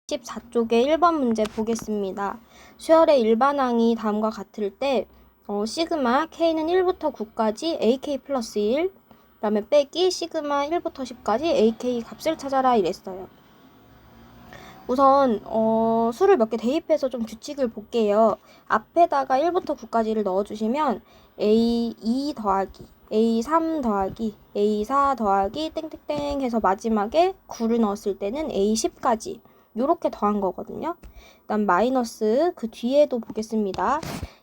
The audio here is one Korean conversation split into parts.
14쪽의 1번 문제 보겠습니다. 수열의 일반항이 다음과 같을 때 시그마 K는 1부터 9까지 AK 플러스 1, 그 다음에 빼기 시그마 1부터 10까지 AK 값을 찾아라 이랬어요. 우선 수를 몇 개 대입해서 좀 규칙을 볼게요. 앞에다가 1부터 9까지를 넣어주시면 A2 더하기 A3 더하기 A4 더하기 땡땡땡 해서 마지막에 9를 넣었을 때는 A10까지 요렇게 더한 거거든요. 그다음 마이너스 그 뒤에도 보겠습니다.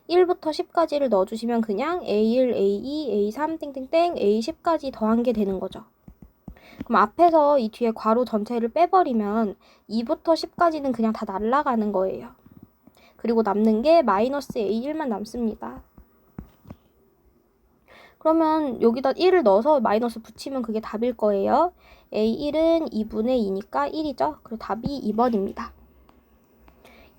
1부터 10까지를 넣어주시면 그냥 A1, A2, A3 땡땡땡 A10까지 더한 게 되는 거죠. 그럼 앞에서 이 뒤에 괄호 전체를 빼버리면 2부터 10까지는 그냥 다 날아가는 거예요. 그리고 남는 게 마이너스 A1만 남습니다. 그러면 여기다 1을 넣어서 마이너스 붙이면 그게 답일 거예요. A1은 2분의 2니까 1이죠. 그래서 답이 2번입니다.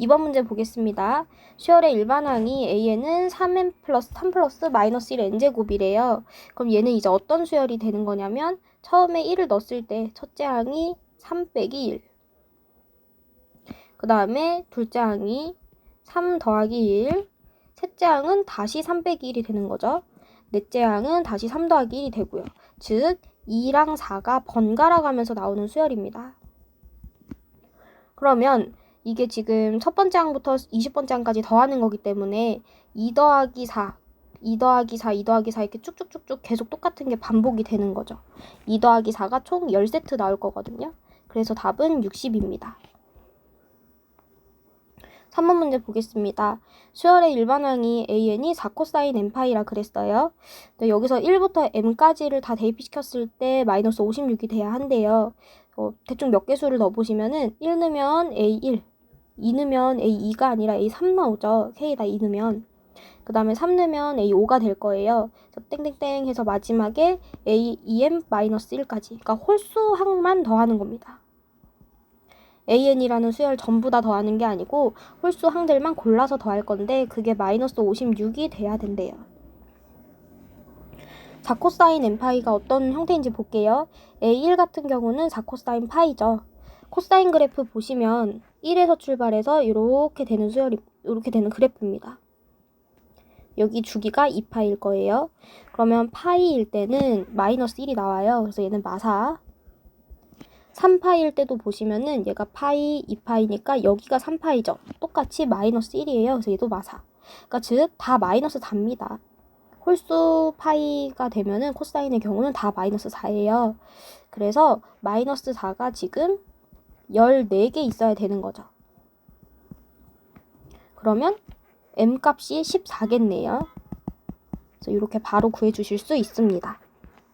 2번 문제 보겠습니다. 수열의 일반항이 A에는 3n 플러스 3 플러스 마이너스 1 n제곱이래요. 그럼 얘는 이제 어떤 수열이 되는 거냐면 처음에 1을 넣었을 때 첫째 항이 3 빼기 1, 그 다음에 둘째 항이 3 더하기 1, 셋째 항은 다시 3 빼기 1이 되는 거죠. 넷째 항은 다시 3 더하기 1이 되고요. 즉 2랑 4가 번갈아 가면서 나오는 수열입니다. 그러면 이게 지금 첫 번째 항부터 20번째 항까지 더하는 거기 때문에 2 더하기 4, 2 더하기 4, 2 더하기 4 이렇게 쭉쭉쭉쭉 계속 똑같은 게 반복이 되는 거죠. 2 더하기 4가 총 10세트 나올 거거든요. 그래서 답은 60입니다. 3번 문제 보겠습니다. 수열의 일반항이 AN이 4코사인 n파이라 그랬어요. 근데 여기서 1부터 m까지를 다 대입시켰을 때 마이너스 56이 돼야 한대요. 대충 몇 개수를 넣어보시면은 1 넣으면 A1, 2 넣으면 A2가 아니라 A3 나오죠. K에다 2 넣으면. 그 다음에 3 넣으면 A5가 될 거예요. 그래서 땡땡땡 해서 마지막에 A2m-1까지. 그러니까 홀수항만 더하는 겁니다. AN이라는 수열 전부 다 더하는 게 아니고 홀수 항들만 골라서 더할 건데 그게 마이너스 56이 돼야 된대요. 4코사인 n파이가 어떤 형태인지 볼게요. A1 같은 경우는 4코사인 파이죠. 코사인 그래프 보시면 1에서 출발해서 이렇게 되는 이렇게 되는 그래프입니다. 여기 주기가 2파일 거예요. 그러면 파이일 때는 마이너스 1이 나와요. 그래서 얘는 마사. 3파일 때도 보시면은 얘가 파이, 2파이니까 여기가 3파이죠. 똑같이 마이너스 1이에요. 그래서 얘도 마사. 그러니까 즉 다 마이너스 4입니다. 홀수 파이가 되면은 코사인의 경우는 다 마이너스 4예요. 그래서 마이너스 4가 지금 14개 있어야 되는 거죠. 그러면 m 값이 14겠네요. 그래서 이렇게 바로 구해주실 수 있습니다.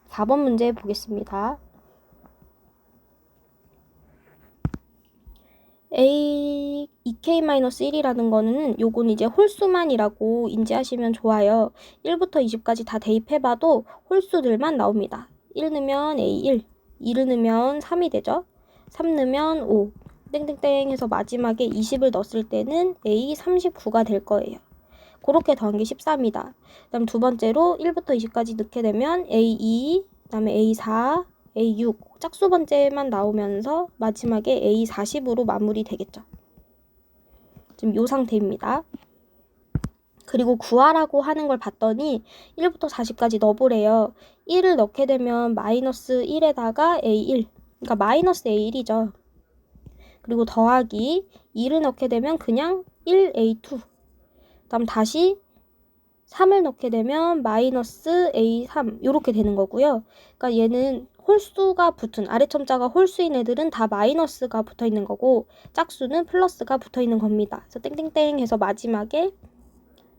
4번 문제 보겠습니다. A 2K-1이라는 거는 요건 이제 홀수만이라고 인지하시면 좋아요. 1부터 20까지 다 대입해봐도 홀수들만 나옵니다. 1 넣으면 A1, 2를 넣으면 3이 되죠. 3 넣으면 5, 땡땡땡 해서 마지막에 20을 넣었을 때는 A39가 될 거예요. 그렇게 더한 게 13이다. 그 다음 두 번째로 1부터 20까지 넣게 되면 A2, 그 다음에 A4, A6 짝수 번째만 나오면서 마지막에 A40으로 마무리 되겠죠. 지금 이 상태입니다. 그리고 구하라고 하는 걸 봤더니 1부터 40까지 넣어보래요. 1을 넣게 되면 마이너스 1에다가 A1, 그러니까 마이너스 A1이죠. 그리고 더하기 2를 넣게 되면 그냥 1A2, 그다음 다시 3을 넣게 되면 마이너스 A3 이렇게 되는 거고요. 그러니까 얘는 홀수가 붙은 아래첨자가 홀수인 애들은 다 마이너스가 붙어 있는 거고 짝수는 플러스가 붙어 있는 겁니다. 그래서 땡땡땡 해서 마지막에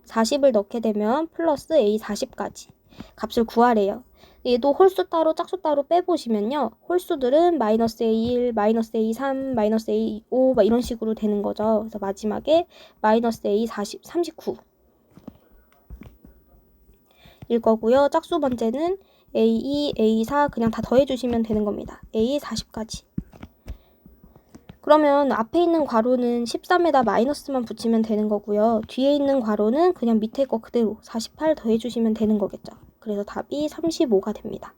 40을 넣게 되면 플러스 A40까지 값을 구하래요. 얘도 홀수 따로 짝수 따로 빼보시면요. 홀수들은 마이너스 A1, 마이너스 A3, 마이너스 A5 막 이런 식으로 되는 거죠. 그래서 마지막에 마이너스 A40, 39 일 거고요. 짝수 번째는 A2, A4 그냥 다 더해주시면 되는 겁니다. A40까지. 그러면 앞에 있는 괄호는 13에다 마이너스만 붙이면 되는 거고요. 뒤에 있는 괄호는 그냥 밑에 거 그대로 48 더해주시면 되는 거겠죠. 그래서 답이 35가 됩니다.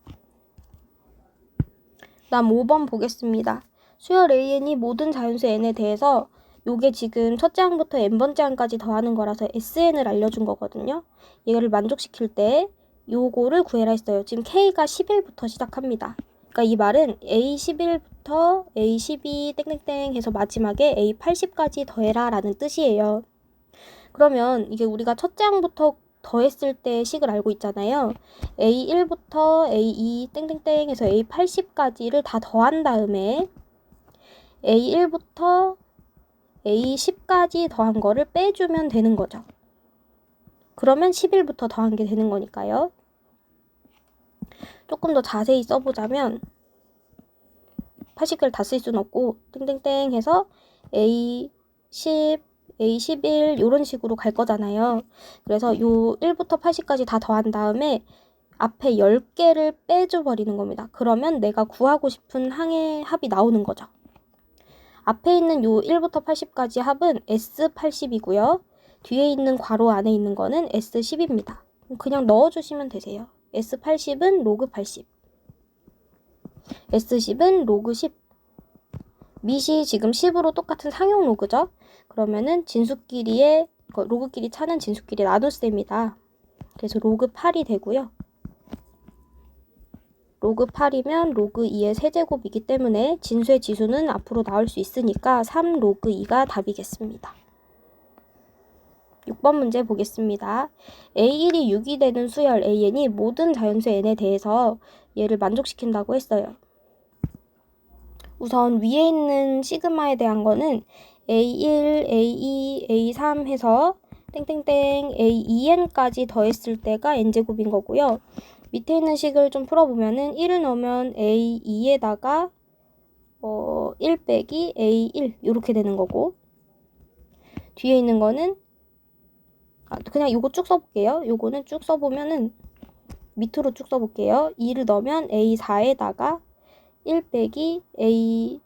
다음 5번 보겠습니다. 수열 AN이 모든 자연수 N에 대해서 요게 지금 첫째 항부터 n번째 항까지 더하는 거라서 SN을 알려준 거거든요. 얘를 만족시킬 때 요거를 구해라 했어요. 지금 K가 11부터 시작합니다. 그러니까 이 말은 A11부터 A12 땡땡땡 해서 마지막에 A80까지 더해라 라는 뜻이에요. 그러면 이게 우리가 첫째 항부터 더했을 때 식을 알고 있잖아요. A1부터 A2 땡땡땡 해서 A80까지를 다 더한 다음에 A1부터 A10까지 더한 거를 빼주면 되는 거죠. 그러면 11부터 더한 게 되는 거니까요. 조금 더 자세히 써보자면 80개를 다 쓸 수는 없고 땡땡땡 해서 A10, A11 이런 식으로 갈 거잖아요. 그래서 요 1부터 80까지 다 더한 다음에 앞에 10개를 빼줘버리는 겁니다. 그러면 내가 구하고 싶은 항의 합이 나오는 거죠. 앞에 있는 요 1부터 80까지 합은 S80이고요. 뒤에 있는 괄호 안에 있는 거는 S10입니다. 그냥 넣어주시면 되세요. S80은 로그 80, S10은 로그 10. 밑이 지금 10으로 똑같은 상용 로그죠. 그러면은 진수끼리의 로그끼리 차는 진수끼리 나눗셈이다. 그래서 로그 8이 되고요. 로그 8이면 로그 2의 세제곱이기 때문에 진수의 지수는 앞으로 나올 수 있으니까 3 로그 2가 답이겠습니다. 6번 문제 보겠습니다. A1이 6이 되는 수열 AN이 모든 자연수 N에 대해서 얘를 만족시킨다고 했어요. 우선 위에 있는 시그마에 대한 거는 A1, A2, A3 해서 땡땡땡 A2N까지 더했을 때가 N제곱인 거고요. 밑에 있는 식을 좀 풀어보면은 1을 넣으면 A2에다가 1 빼기 A1 이렇게 되는 거고, 뒤에 있는 거는 그냥 요거 쭉 써볼게요. 요거는 쭉 써보면은 밑으로 쭉 써볼게요. 2를 넣으면 A4에다가 1 빼기 A3이죠.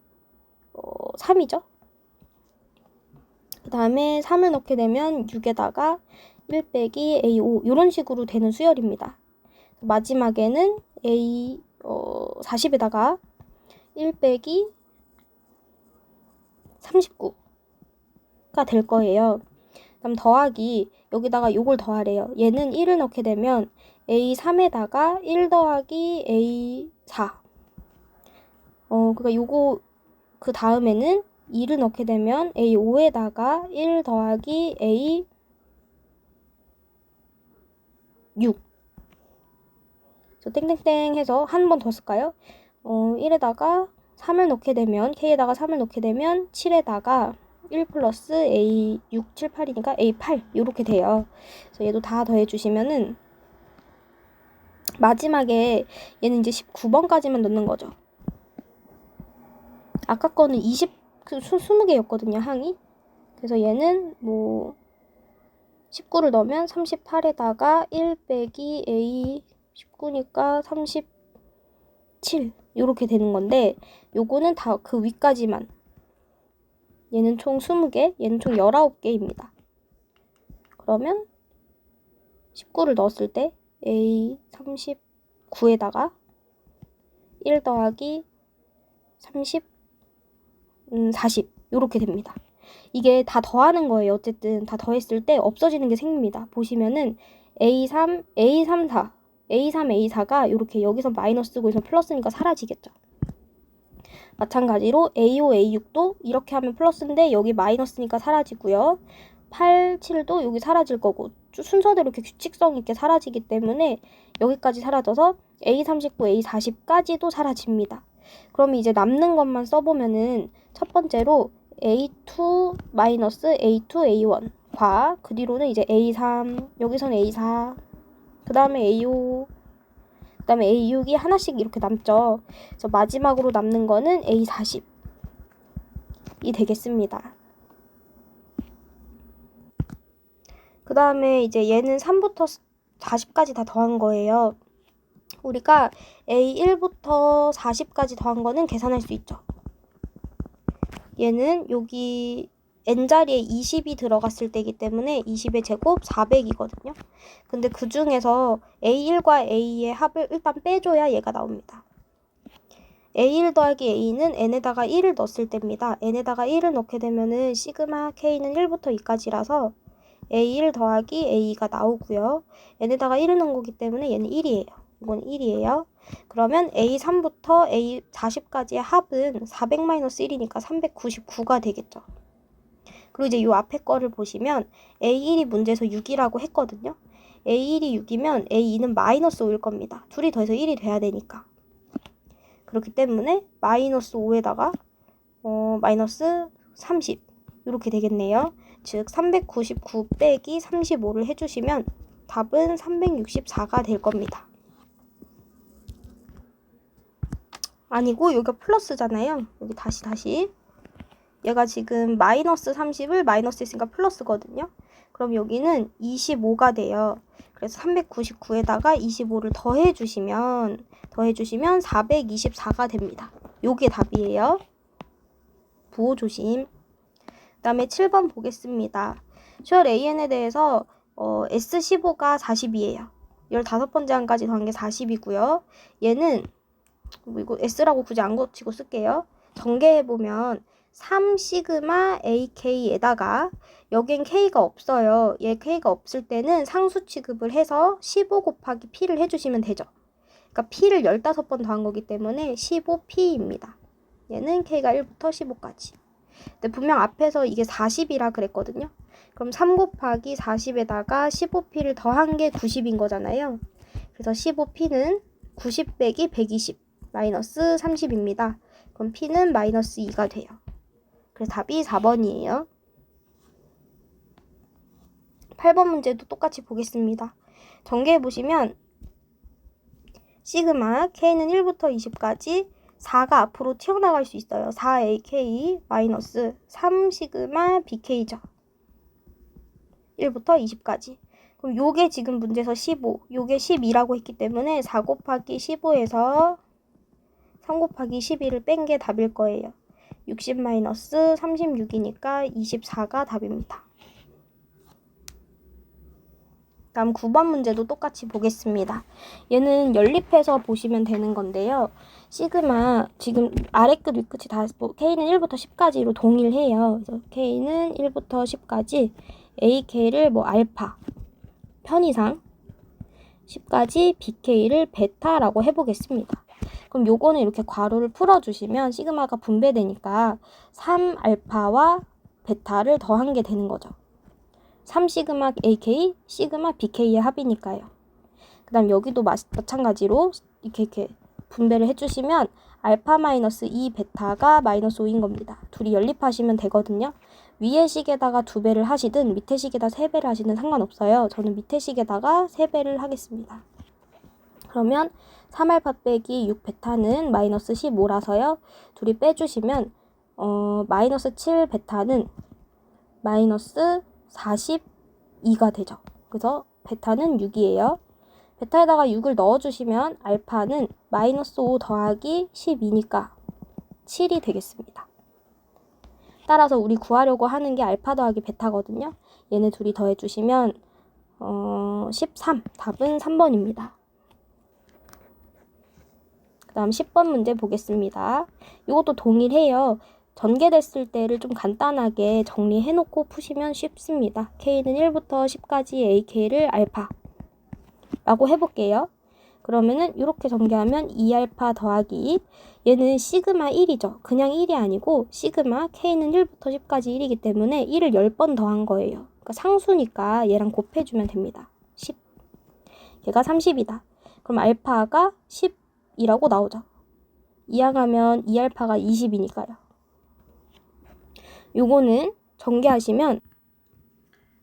그 다음에 3을 넣게 되면 6에다가 1 빼기 A5 이런 식으로 되는 수열입니다. 마지막에는 A40에다가 1 빼기 39가 될 거예요. 그럼 더하기 여기다가 요걸 더하래요. 얘는 1을 넣게 되면 A3에다가 1 더하기 A4. 그러니까 요거 그 다음에는 2를 넣게 되면 A5에다가 1 더하기 A6. 땡땡땡 해서 한 번 더 쓸까요? 1에다가 3을 넣게 되면 K에다가 3을 넣게 되면 7에다가 1 플러스 A6, 7, 8이니까 A8 이렇게 돼요. 그래서 얘도 다 더해주시면은 마지막에 얘는 이제 19번까지만 넣는 거죠. 아까 거는 20개였거든요, 항이. 그래서 얘는 19를 넣으면 38에다가 1 빼기 A 19니까 37 이렇게 되는 건데, 요거는 다 그 위까지만. 얘는 총 20개, 얘는 총 19개입니다. 그러면 19를 넣었을 때 A 39에다가 1 더하기 30, 40 이렇게 됩니다. 이게 다 더하는 거예요. 어쨌든 다 더했을 때 없어지는 게 생깁니다. 보시면은 A3, A3, 4, A3, A4가 이렇게 여기서 마이너스고 여기서 플러스니까 사라지겠죠. 마찬가지로 A5, A6도 이렇게 하면 플러스인데 여기 마이너스니까 사라지고요. 8, 7도 여기 사라질 거고 순서대로 이렇게 규칙성 있게 사라지기 때문에 여기까지 사라져서 A39, A40까지도 사라집니다. 그럼 이제 남는 것만 써보면은 첫 번째로 A2 마이너스 A2, A1과 그 뒤로는 이제 A3, 여기서는 A4, 그 다음에 A5, 그 다음에 A6이 하나씩 이렇게 남죠. 그래서 마지막으로 남는 거는 A40이 되겠습니다. 그 다음에 이제 얘는 3부터 40까지 다 더한 거예요. 우리가 A1부터 40까지 더한 거는 계산할 수 있죠. 얘는 여기 n자리에 20이 들어갔을 때이기 때문에 20의 제곱 400이거든요. 근데 그 중에서 A1과 A2의 합을 일단 빼줘야 얘가 나옵니다. A1 더하기 A는 n에다가 1을 넣었을 때입니다. n에다가 1을 넣게 되면은 시그마 K는 1부터 2까지라서 A1 더하기 A가 나오고요. n에다가 1을 넣은 거기 때문에 얘는 1이에요. 이건 1이에요. 그러면 A3부터 A40까지의 합은 400-1이니까 399가 되겠죠. 그리고 이제 요 앞에 거를 보시면 A1이 문제에서 6이라고 했거든요. A1이 6이면 A2는 -5일 겁니다. 둘이 더해서 1이 돼야 되니까. 그렇기 때문에 -5에다가 마이너스 30 이렇게 되겠네요. 즉 399 빼기 35를 해주시면 답은 364가 될 겁니다. 아니고 여기가 플러스잖아요. 여기 다시 얘가 지금 마이너스 30을 마이너스 했으니까 플러스거든요. 그럼 여기는 25가 돼요. 그래서 399에다가 25를 더해주시면 424가 됩니다. 요게 답이에요. 부호 조심. 그 다음에 7번 보겠습니다. 셜 AN에 대해서 S15가 40이에요. 15번째 항까지 더한 게 40이고요. 얘는 이거 S라고 굳이 안 고치고 쓸게요. 전개해보면 3시그마 AK에다가 여긴 K가 없어요. 얘 K가 없을 때는 상수 취급을 해서 15 곱하기 P를 해주시면 되죠. 그러니까 P를 15번 더한 거기 때문에 15P입니다. 얘는 K가 1부터 15까지. 근데 분명 앞에서 이게 40이라 그랬거든요. 그럼 3 곱하기 40에다가 15P를 더한 게 90인 거잖아요. 그래서 15P는 90 빼기 120 마이너스 30입니다. 그럼 P는 마이너스 2가 돼요. 그래서 답이 4번이에요. 8번 문제도 똑같이 보겠습니다. 전개해보시면 시그마 K는 1부터 20까지 4가 앞으로 튀어나갈 수 있어요. 4AK 마이너스 3시그마 BK죠. 1부터 20까지. 그럼 요게 지금 문제에서 15, 요게 12라고 했기 때문에 4 곱하기 15에서 3 곱하기 12를 뺀 게 답일 거예요. 60 마이너스 36이니까 24가 답입니다. 다음 9번 문제도 똑같이 보겠습니다. 얘는 연립해서 보시면 되는 건데요. 시그마 지금 아래 끝 윗끝이 다 K는 1부터 10까지로 동일해요. 그래서 K는 1부터 10까지 AK를 알파 편의상 10까지 BK를 베타라고 해보겠습니다. 그럼 요거는 이렇게 괄호를 풀어주시면 시그마가 분배되니까 3알파와 베타를 더한 게 되는 거죠. 3시그마 AK, 시그마 BK의 합이니까요. 그 다음 여기도 마찬가지로 이렇게 분배를 해주시면 알파 마이너스 2 베타가 마이너스 5인 겁니다. 둘이 연립하시면 되거든요. 위의 식에다가 2배를 하시든 밑에 식에다 3배를 하시든 상관없어요. 저는 밑에 식에다가 3배를 하겠습니다. 그러면 3알파 빼기 6 베타는 마이너스 15라서요. 둘이 빼주시면 마이너스 7 베타는 마이너스 42가 되죠. 그래서 베타는 6이에요. 베타에다가 6을 넣어주시면 알파는 마이너스 5 더하기 12니까 7이 되겠습니다. 따라서 우리 구하려고 하는 게 알파 더하기 베타거든요. 얘네 둘이 더해주시면 13. 답은 3번입니다. 그 다음 10번 문제 보겠습니다. 이것도 동일해요. 전개됐을 때를 좀 간단하게 정리해놓고 푸시면 쉽습니다. K는 1부터 10까지 AK를 알파라고 해볼게요. 그러면은 이렇게 전개하면 2알파 더하기 얘는 시그마 1이죠. 그냥 1이 아니고 시그마 K는 1부터 10까지 1이기 때문에 1을 10번 더한 거예요. 그러니까 상수니까 얘랑 곱해주면 됩니다. 10. 얘가 30이다. 그럼 알파가 10이라고 나오죠. 이항하면 2알파가 20이니까요. 요거는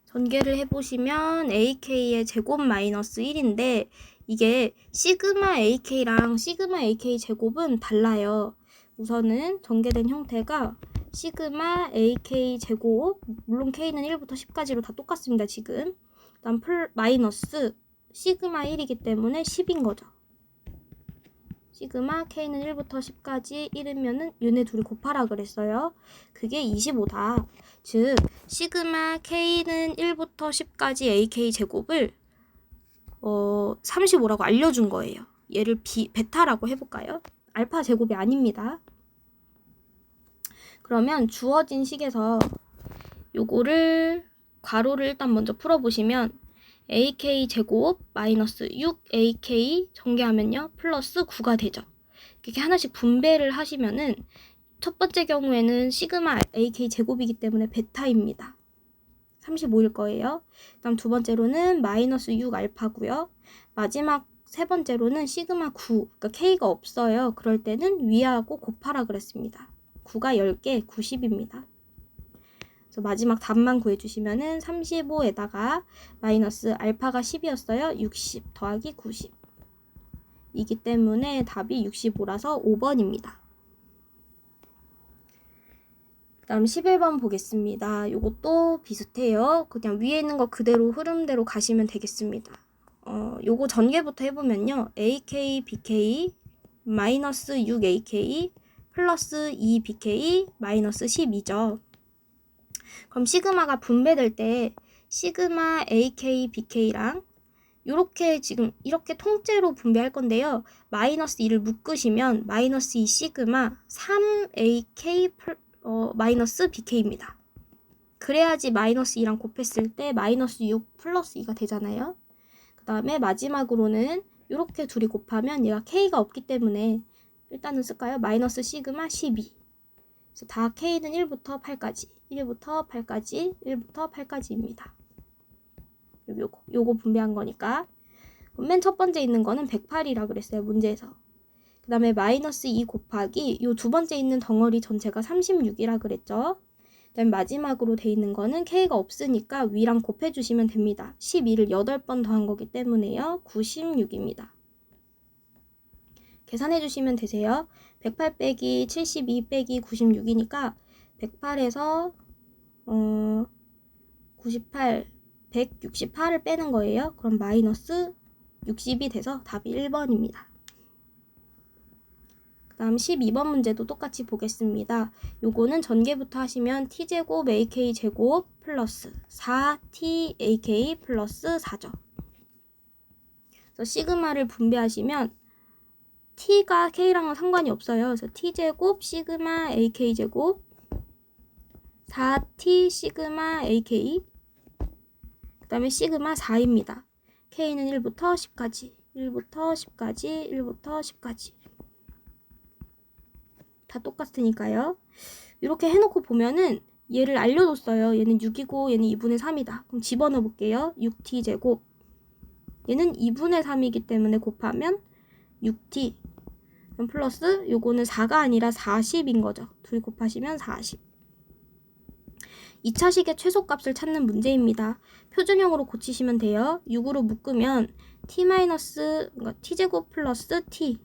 전개를 해보시면 AK의 제곱 마이너스 1인데 이게 시그마 AK랑 시그마 AK 제곱은 달라요. 우선은 전개된 형태가 시그마 AK 제곱, 물론 K는 1부터 10까지로 다 똑같습니다. 지금. 그다음 마이너스 시그마 1이기 때문에 10인 거죠. 시그마 K는 1부터 10까지 1이면은 얘네 둘이 곱하라 그랬어요. 그게 25다. 즉 시그마 K는 1부터 10까지 AK 제곱을 35라고 알려준 거예요. 얘를 베타라고 해볼까요? 알파 제곱이 아닙니다. 그러면 주어진 식에서 요거를 괄호를 일단 먼저 풀어보시면 ak 제곱 마이너스 6ak 전개하면요 플러스 9가 되죠. 이렇게 하나씩 분배를 하시면은 첫 번째 경우에는 시그마 ak 제곱이기 때문에 베타입니다. 35일 거예요. 그다음 두 번째로는 마이너스 6 알파고요. 마지막 세 번째로는 시그마 9, 그러니까 k가 없어요. 그럴 때는 위하고 곱하라 그랬습니다. 9가 10개, 90입니다. 그래서 마지막 답만 구해주시면은 35에다가 마이너스 알파가 10이었어요. 60 더하기 90 이기 때문에 답이 65라서 5번입니다. 다음 11번 보겠습니다. 요것도 비슷해요. 그냥 위에 있는 거 그대로 흐름대로 가시면 되겠습니다. 요거 전개부터 해보면요. AK, BK, 마이너스 6AK, 플러스 2BK, 마이너스 12죠. 그럼 시그마가 분배될 때 시그마 AK, BK랑 요렇게 지금 이렇게 통째로 분배할 건데요. 마이너스 2를 묶으시면 마이너스 2 시그마 3AK 마이너스 BK입니다. 그래야지 마이너스 2랑 곱했을 때 마이너스 6 플러스 2가 되잖아요. 그 다음에 마지막으로는 이렇게 둘이 곱하면 얘가 K가 없기 때문에 일단은 쓸까요? 마이너스 시그마 12. 그래서 다 K는 1부터 8까지, 1부터 8까지, 1부터 8까지입니다. 요거 분배한 거니까. 맨 첫 번째 있는 거는 108이라 그랬어요, 문제에서. 그 다음에 마이너스 2 곱하기 요 두 번째 있는 덩어리 전체가 36이라 그랬죠. 그 다음에 마지막으로 돼 있는 거는 K가 없으니까 위랑 곱해주시면 됩니다. 12를 8번 더한 거기 때문에요. 96입니다. 계산해주시면 되세요. 108 빼기 72 빼기 96이니까 108에서 98, 168을 빼는 거예요. 그럼 마이너스 60이 돼서 답이 1번입니다. 그 다음 12번 문제도 똑같이 보겠습니다. 요거는 전개부터 하시면 t제곱 ak제곱 플러스 4tak 플러스 4죠. 그래서 시그마를 분배하시면 t가 k랑은 상관이 없어요. 그래서 t제곱 시그마 ak제곱 4t 시그마 ak 그 다음에 시그마 4입니다. k는 1부터 10까지 1부터 10까지 1부터 10까지 다 똑같으니까요. 이렇게 해놓고 보면은 얘를 알려줬어요. 얘는 6이고 얘는 2분의 3이다. 그럼 집어넣어 볼게요. 6t제곱 얘는 2분의 3이기 때문에 곱하면 6t 그럼 플러스 요거는 4가 아니라 40인 거죠. 둘이 곱하시면 40. 2차식의 최소값을 찾는 문제입니다. 표준형으로 고치시면 돼요. 6으로 묶으면 그러니까 t제곱 플러스 t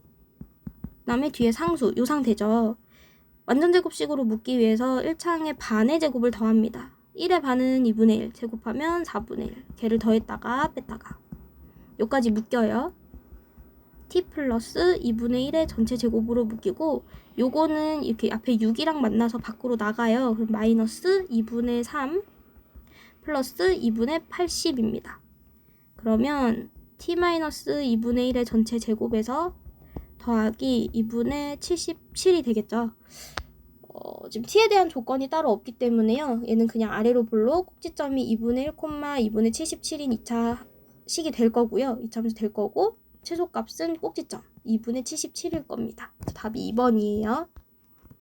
그 다음에 뒤에 상수, 요상되죠. 완전제곱식으로 묶기 위해서 1창에 반의 제곱을 더합니다. 1의 반은 2분의 1, 제곱하면 4분의 1. 걔를 더했다가 뺐다가 요까지 묶여요. t 플러스 2분의 1의 전체 제곱으로 묶이고 요거는 이렇게 앞에 6이랑 만나서 밖으로 나가요. 그럼 마이너스 2분의 3 플러스 2분의 80입니다. 그러면 t 마이너스 2분의 1의 전체 제곱에서 더하기 2분의 77이 되겠죠. 지금 t에 대한 조건이 따로 없기 때문에요. 얘는 그냥 아래로 볼록 꼭지점이 2분의 1, 2분의 77인 2차 식이 될 거고요. 2차함수 될 거고 최소값은 꼭지점 2분의 77일 겁니다. 답이 2번이에요.